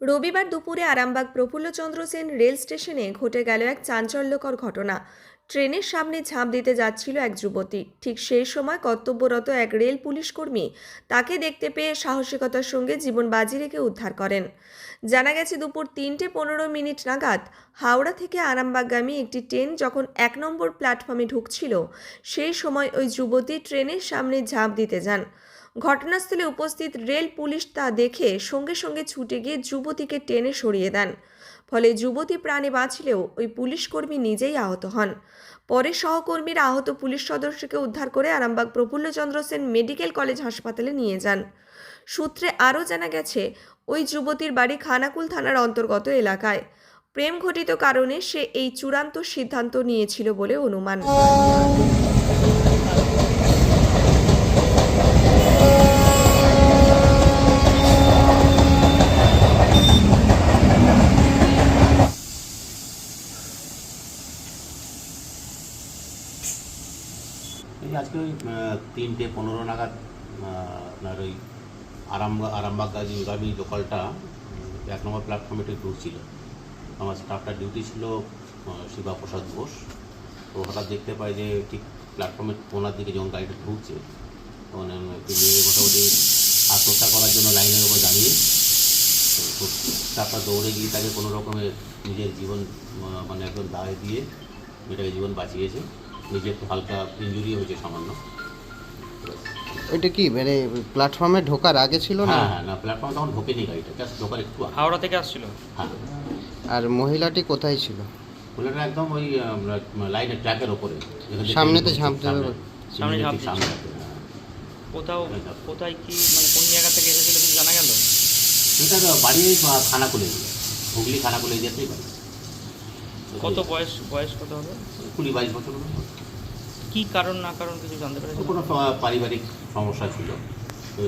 রবিবার দুপুরে আরামবাগ প্রফুল্লচন্দ্র সেন রেল স্টেশনে ঘটে গেল এক চাঞ্চল্যকর ঘটনা। ট্রেনের সামনে ঝাঁপ দিতে যাচ্ছিল এক যুবতী। ঠিক সেই সময় কর্তব্যরত এক রেল পুলিশ কর্মী তাকে দেখতে পেয়ে সাহসিকতার সঙ্গে জীবন বাজি রেখে উদ্ধার করেন। জানা গেছে দুপুর 3:15 নাগাদ হাওড়া থেকে আরামবাগগামী একটি ট্রেন যখন 1 নম্বর প্ল্যাটফর্মে ঢুকছিল, সেই সময় ওই যুবতী ট্রেনের সামনে ঝাঁপ দিতে যান। ঘটনাস্থলে উপস্থিত রেল পুলিশ তা দেখে সঙ্গে সঙ্গে ছুটে গিয়ে যুবতীকে টেনে সরিয়ে দেন। ফলে যুবতী প্রাণে বাঁচলেও ওই পুলিশ কর্মী নিজেই আহত হন। পরে সহকর্মীরা আহত পুলিশ সদস্যকে উদ্ধার করে আরামবাগ প্রফুল্লচন্দ্র সেন মেডিকেল কলেজ হাসপাতালে নিয়ে যান। সূত্রে আরও জানা গেছে, ওই যুবতীর বাড়ি খানাকুল থানার অন্তর্গত এলাকায়। প্রেম ঘটিত কারণে সে এই চূড়ান্ত সিদ্ধান্ত নিয়েছিল বলে অনুমান। এই আজকে ওই 3:15 নাগাদ আপনার ওই আরামবাগ-গাজী লোকালটা 1 নম্বর প্ল্যাটফর্মে ঢুকছিল। আমার স্টাফটার ডিউটি ছিল শিবাপ্রসাদ ঘোষ। তো হঠাৎ দেখতে পাই যে ঠিক প্ল্যাটফর্মের কোনার দিকে যখন গাড়িটা ঢুকছে তখন একটু মেয়ে মোটামুটি আত্মহত্যা করার জন্য লাইনের উপর দাঁড়িয়ে, তো স্টাফটা দৌড়ে গিয়ে তাকে কোনো রকমের নিজের জীবন মানে একদম দায় দিয়ে মেয়েটাকে জীবন বাঁচিয়েছে। নিজে একটু হালকা ইঞ্জুরি হয়েছে সামান্য। এটা কি মানে প্ল্যাটফর্মে ঢোকার আগে ছিল না? হ্যাঁ, না প্ল্যাটফর্মে তখন ঢোকেনি গাড়িটা, জাস্ট ঢোকার একটু আগে। হাওড়া থেকে আসছিল। হ্যাঁ। আর মহিলাটি কোথায় ছিল? মহিলাটা একদম ওই লাইনের ট্র্যাকের ওপরে, সামনেতে ঝাঁপ দেবে। সামনে ঝাঁপ সামনে। কোথায় কি মানে কোন জায়গা থেকে এসেছিল কিছু জানা গেল? এটা বাড়ি খানাকুলে, হুগলি খানাকুলে যেতেই পারি। কত বয়স কত হবে? 20-22 বছর। কি কারণ না কারণ কিছু জানতে পারেন? কোনো পারিবারিক সমস্যা ছিল,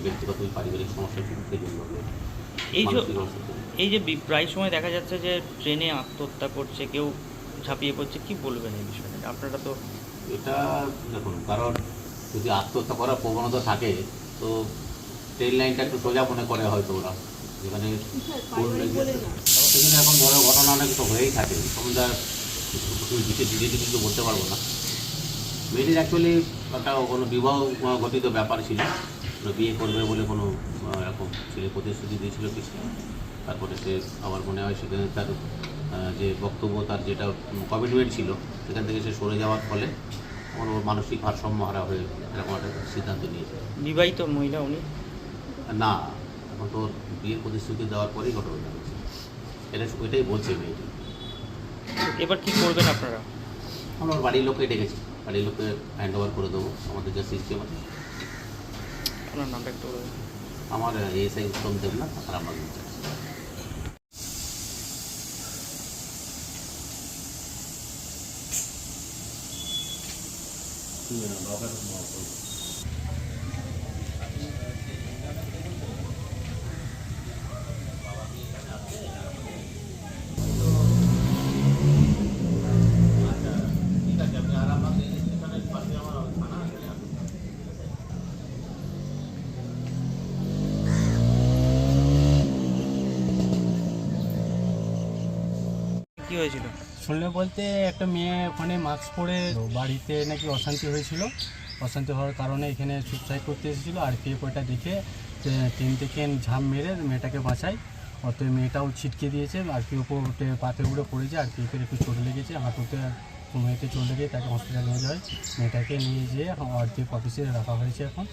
ব্যক্তিগত পারিবারিক সমস্যা ছিল, সেই জন্য। এই যে প্রায় সময় দেখা যাচ্ছে যে ট্রেনে আত্মহত্যা করছে, কেউ ঝাঁপিয়ে পড়ছে, কি বলবেন এই বিষয়ে? আপনারা তো এটা দেখুন, কারণ যদি আত্মহত্যা করার প্রবণতা থাকে তো ট্রেন লাইনটা একটু সোজা মনে করে হয়তো ওরা, যেখানে সেখানে এখন ধরো ঘটনা অনেক তো হয়েই থাকে। আমরা বিশেষ কিছু বলতে পারবো না। মেয়েটির অ্যাকচুয়ালি একটা কোনো বিবাহ ঘটিত ব্যাপার ছিল, বিয়ে করবে বলে কোনো এরকম ছেলে প্রতিশ্রুতি দিয়েছিল কিছু। তারপরে সে আমার মনে হয় সেখানে তার যে বক্তব্য, তার যেটা কমিটমেন্ট ছিল, সেখান থেকে সে সরে যাওয়ার ফলে কোনো মানসিক ভারসাম্য হারা হয়ে এরকম একটা সিদ্ধান্ত নিয়েছে। বিবাহিত মহিলা উনি? না, এখন তো বিয়ের প্রতিশ্রুতি দেওয়ার পরেই ঘটনা হয়েছে, এটাই বলছে মেয়েটি। এবার কি করবেন আপনারা? আমরা বাড়ির লোককে ডেকেছি, বাড়ির লোককে হ্যান্ড ওভার করে দেবো আমাদের যা সিস্টেম আছে। আপনার নামটা একটু বলবেন? আমার এএসআই উত্তম দেবনাথ, আরামবাগ। কি হয়েছিল শুনলে বলতে, একটা মেয়ে ওখানে মাস্ক পরে বাড়িতে নাকি অশান্তি হয়েছিল। অশান্তি হওয়ার কারণে এখানে সুইসাইড করতে এসেছিলো। আর পিএফ ওইটা দেখে ট্রেন থেকে ঝাঁপ মেরে মেয়েটাকে বাঁচায়। অত মেয়েটাও ছিটকে দিয়েছে, আর পিএফ পাতে উড়ে পড়েছে। আর পিএফের একটু চোট লেগেছে, হাঁটুতে মেয়েতে চোট লেগে তাকে হসপিটালে নিয়ে যায়। মেয়েটাকে নিয়ে যেয়ে আরপিএফ অফিসে রাখা হয়েছে। এখন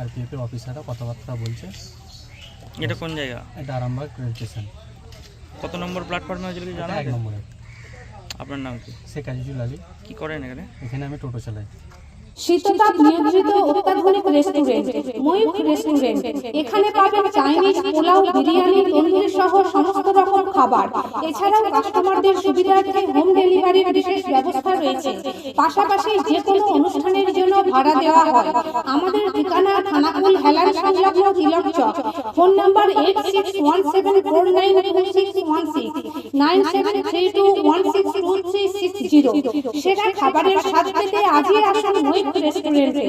আরপিএফের অফিসাররা কথাবার্তা বলছে। এটা কোন জায়গা? এটা আরামবাগ রেল স্টেশন। কত নম্বর প্ল্যাটফর্মে হয়েছিল কি জানা? 1 নম্বরে। আপনার নাম কি? শেখ আজিজুল আলী। কি করেন এখানে? এখানে আমি টোটো চালাই। শীততাপ নিয়ন্ত্রিত অত্যাধুনিক রেস্টুরেন্ট ময়ূখ রেস্টুরেন্ট। এখানে পাবেন চাইনিজ, পোলাও, বিরিয়ানি, তন্দুরি সহ সমস্ত রকম খাবার। এছাড়াও কাস্টমারদের সুবিধার্থে হোম ডেলিভারির বিশেষ ব্যবস্থা রয়েছে। পাশাপাশি যে কোনো অনুষ্ঠানের জন্য ভাড়া দেওয়া হয়। আমাদের ঠিকানা খানাকুল হেলান সংলগ্ন তিলক চক। Phone number 8617492616 9732162360। সেরা খাবারের স্বাদ পেতে আজই আসুন ময়ূখ রেস্টুরেন্টে।